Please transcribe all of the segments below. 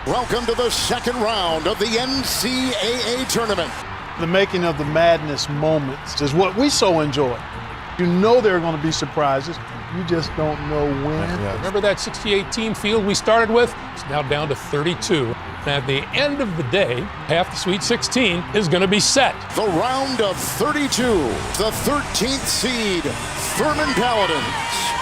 Welcome to the second round of the NCAA tournament. The making of the madness moments is what we so enjoy. You know there are going to be surprises. You just don't know when. Yeah. Remember that 68-team field we started with? It's now down to 32. At the end of the day, half the Sweet 16 is going to be set. The round of 32, the 13th seed, Furman Paladins,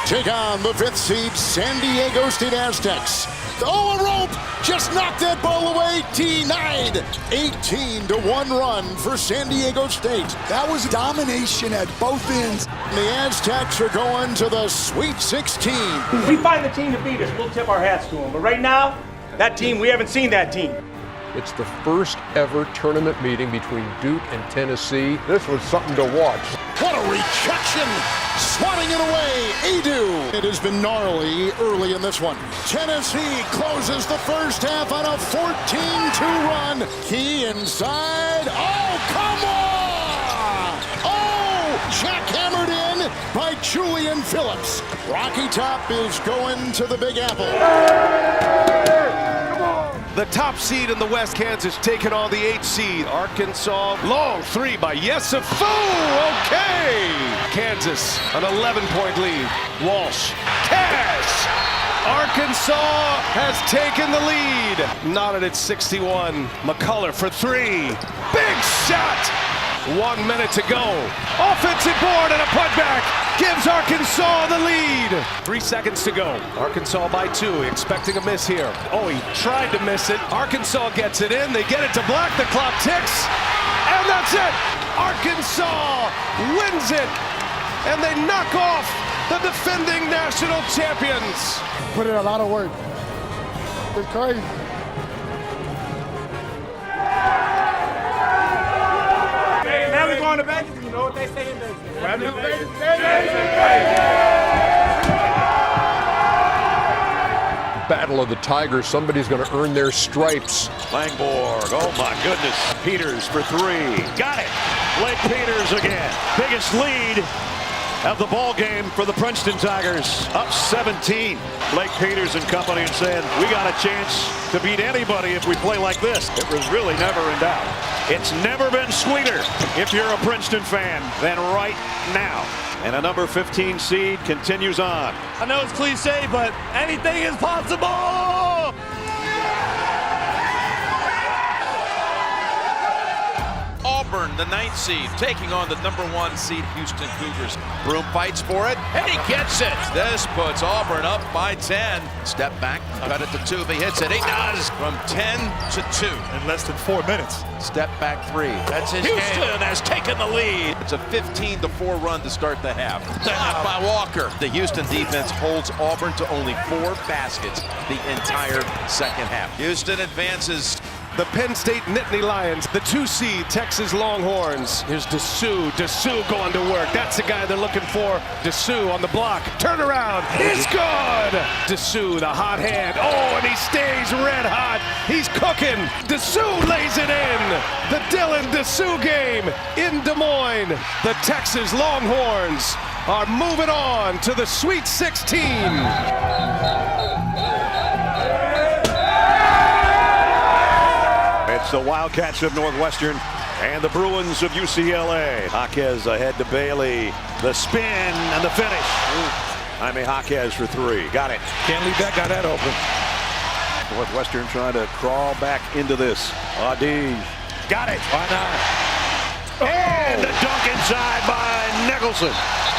take on the 5th seed, San Diego State Aztecs. Oh, a rope! Just knocked that ball away, denied. 18-1 run for San Diego State. That was domination at both ends. The Aztecs are going to the Sweet 16. If we find the team to beat us, we'll tip our hats to them. But right now, that team, we haven't seen that team. It's the first ever tournament meeting between Duke and Tennessee. This was something to watch. What a rejection! Swatting it away, Edu. It has been gnarly early in this one. Tennessee closes the first half on a 14-2 run. Key inside. Oh, come on! Oh, jackhammered in by Julian Phillips. Rocky Top is going to the Big Apple. The top seed in the West, Kansas, taking on the 8th seed, Arkansas. Long three by Yesufu. Okay. Kansas, an 11-point lead. Walsh. Cash. Arkansas has taken the lead. Knotted at 61. McCullough for three. Big shot. 1 minute to go. Offensive board and a putback gives Arkansas the lead. 3 seconds to go. Arkansas by 2, expecting a miss here. Oh, he tried to miss it. Arkansas gets it in. They get it to Black. The clock ticks. And that's it. Arkansas wins it. And they knock off the defending national champions. Put in a lot of work. It's crazy. Now we're going to Vegas. You know what they say in Vegas. Battle of the Tigers. Somebody's going to earn their stripes. Langborg, oh my goodness. Peters for three. Got it. Blake Peters again. Biggest lead of the ball game for the Princeton Tigers. Up 17. Blake Peters and company and saying, we got a chance to beat anybody if we play like this. It was really never in doubt. It's never been sweeter if you're a Princeton fan than right now. And a number 15 seed continues on. I know it's cliche, but anything is possible. Auburn, the 9th seed, taking on the number 1 seed Houston Cougars. Broom fights for it, and he gets it. This puts Auburn up by 10. Step back, cut it to 2. If he hits it, he does. From 10 to 2. In less than 4 minutes. Step back 3. That's his Houston has taken the lead. It's a 15-4 run to start the half. By Walker. The Houston defense holds Auburn to only 4 baskets the entire second half. Houston advances. The Penn State Nittany Lions, the 2 seed Texas Longhorns. Here's Dessou. Dessou going to work. That's the guy they're looking for. Dessou on the block. Turn around. It's good. Dessou, the hot hand. Oh, and he stays red hot. He's cooking. Dessou lays it in. The Dylan Dessou game in Des Moines. The Texas Longhorns are moving on to the Sweet 16. It's the Wildcats of Northwestern and the Bruins of UCLA. Jaquez ahead to Bailey. The spin and the finish. Jaime Jaquez for 3. Got it. Can't leave that guy that open. Northwestern trying to crawl back into this. Adige. Got it. Why not? And the dunk inside by Nicholson.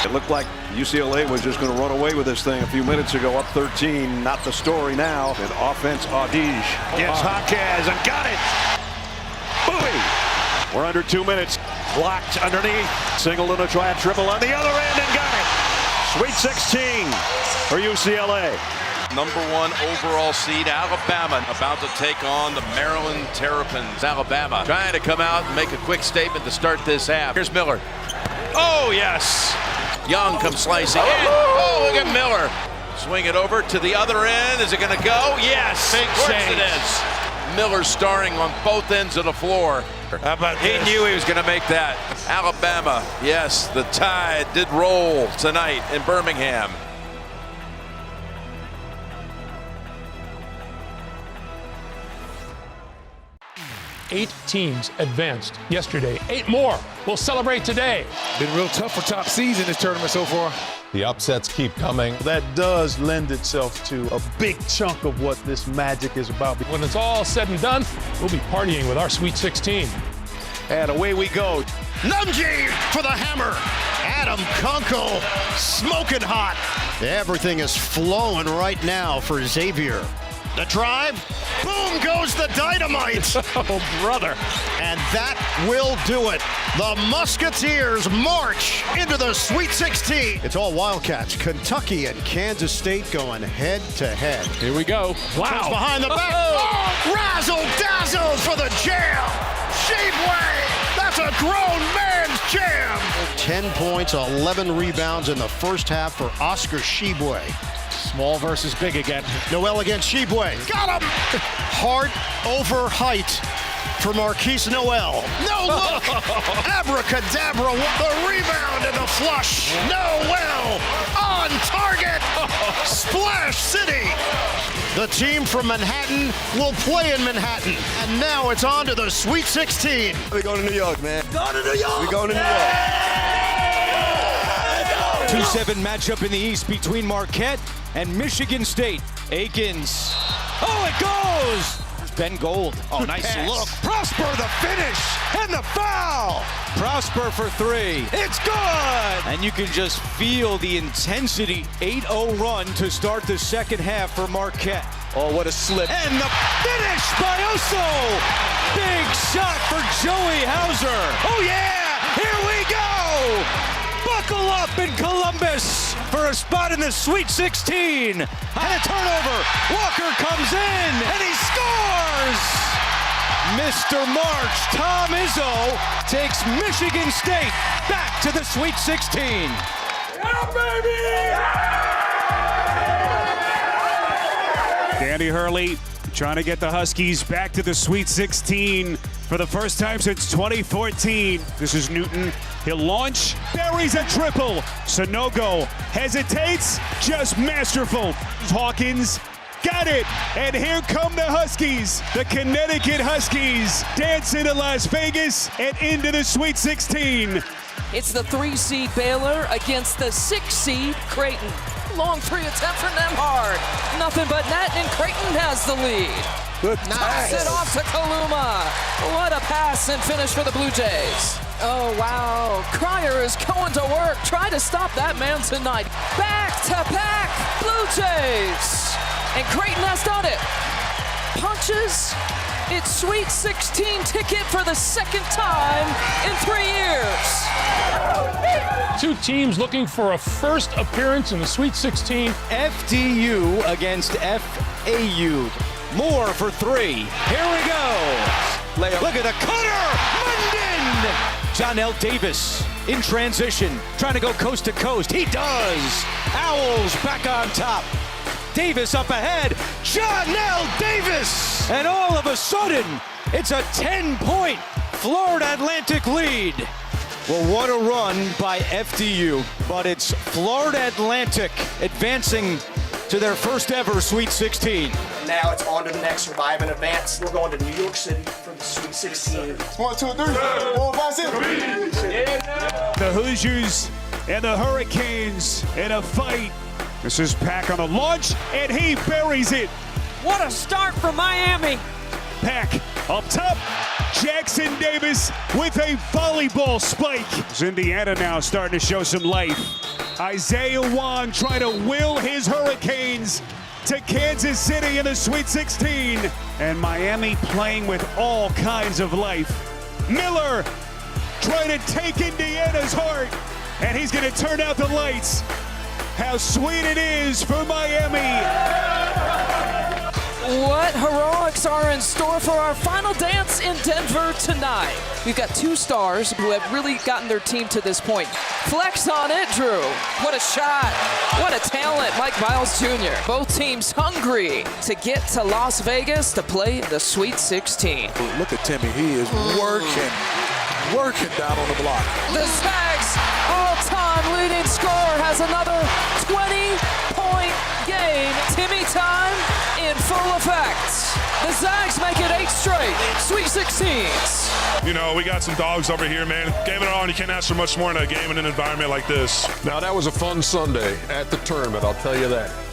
It looked like UCLA was just going to run away with this thing a few minutes ago, up 13. Not the story now. And offense, Adige gets Jaquez and got it. Bowie. We're under 2 minutes. Blocked underneath. Single and a try and triple on the other end and got it. Sweet 16 for UCLA. Number 1 overall seed Alabama about to take on the Maryland Terrapins. Alabama trying to come out and make a quick statement to start this half. Here's Miller. Oh, yes. Young comes slicing in. Oh, look at Miller. Swing it over to the other end. Is it going to go? Yes. Big save. It is. Miller starring on both ends of the floor. How about he knew he was going to make that. Alabama, yes, the Tide did roll tonight in Birmingham. 8 teams advanced yesterday. 8 more will celebrate today. Been real tough for top seeds in this tournament so far. The upsets keep coming. That does lend itself to a big chunk of what this magic is about. When it's all said and done, we'll be partying with our Sweet 16. And away we go. Nunji for the hammer. Adam Kunkel smoking hot. Everything is flowing right now for Xavier. The drive, boom goes the dynamite. Oh, brother. And that will do it. The Musketeers march into the Sweet 16. It's all Wildcats. Kentucky and Kansas State going head to head. Here we go. Comes behind the back. Oh, razzle dazzle for the jam. Shebway. That's a grown man's jam. 10 points, 11 rebounds in the first half for Oscar Shebway. Small versus big again. Noel against Shebway. Got him! Heart over height for Marquise Noel. No look! Abracadabra, the rebound and the flush. Noel on target! Splash City! The team from Manhattan will play in Manhattan. And now it's on to the Sweet 16. We're going to New York, man. Go to New York! We're going to New York. 2-7 matchup in the East between Marquette and Michigan State. Akins. Oh, it goes! Ben Gold. Oh, nice look. Prosper the finish and the foul. Prosper for 3. It's good! And you can just feel the intensity. 8-0 run to start the second half for Marquette. Oh, what a slip. And the finish by Oso! Big shot for Joey Hauser. Oh, yeah! Here we go! Buckle up in Columbus for a spot in the Sweet 16. And a turnover. Walker comes in and he scores! Mr. March, Tom Izzo, takes Michigan State back to the Sweet 16. Yeah, baby! Danny Hurley trying to get the Huskies back to the Sweet 16 for the first time since 2014. This is Newton. He'll launch, buries a triple. Sonogo hesitates, just masterful. Hawkins got it, and here come the Huskies. The Connecticut Huskies dance into Las Vegas and into the Sweet 16. It's the 3-seed Baylor against the 6-seed Creighton. Long 3 attempt from Nemhard. Nothing but net, and Creighton has the lead. Good Knocks it off to Kaluma. What a pass and finish for the Blue Jays. Oh, wow. Cryer is going to work. Try to stop that man tonight. Back to back, Blue Jays. And Creighton has done it. Punches its Sweet 16 ticket for the second time in 3 years. 2 teams looking for a first appearance in the Sweet 16. FDU against FAU. Moore for 3. Here we go. Look at the cutter. Munden. Jonell Davis in transition, trying to go coast to coast. He does. Owls back on top. Davis up ahead. Jonell Davis. And all of a sudden, it's a 10-point Florida Atlantic lead. Well, what a run by FDU, but it's Florida Atlantic advancing to their first ever Sweet 16. Now it's on to the next survive and advance. We're going to New York City for the Sweet 16. 1, 2, 3, 4, 5, 6. The Hoosiers and the Hurricanes in a fight. This is Pack on the launch, and he buries it. What a start for Miami. Pack up top. Jackson Davis with a volleyball spike. It's Indiana now starting to show some life. Isaiah Wan trying to will his Hurricanes to Kansas City in the Sweet 16. And Miami playing with all kinds of life. Miller trying to take Indiana's heart. And he's going to turn out the lights. How sweet it is for Miami. What heroics are in store for our final dance in Denver tonight? We've got 2 stars who have really gotten their team to this point. Flex on it, Drew. What a shot. What a talent, Mike Miles Jr. Both teams hungry to get to Las Vegas to play the Sweet 16. Look at Timmy. He is working down on the block. The Zags all-time leading scorer has another 20 points. point game. Timmy time in full effect. The Zags make it 8 straight. Sweet 16s. You know, we got some dogs over here, man. Gave it all, and you can't ask for much more in a game in an environment like this. Now, that was a fun Sunday at the tournament, I'll tell you that.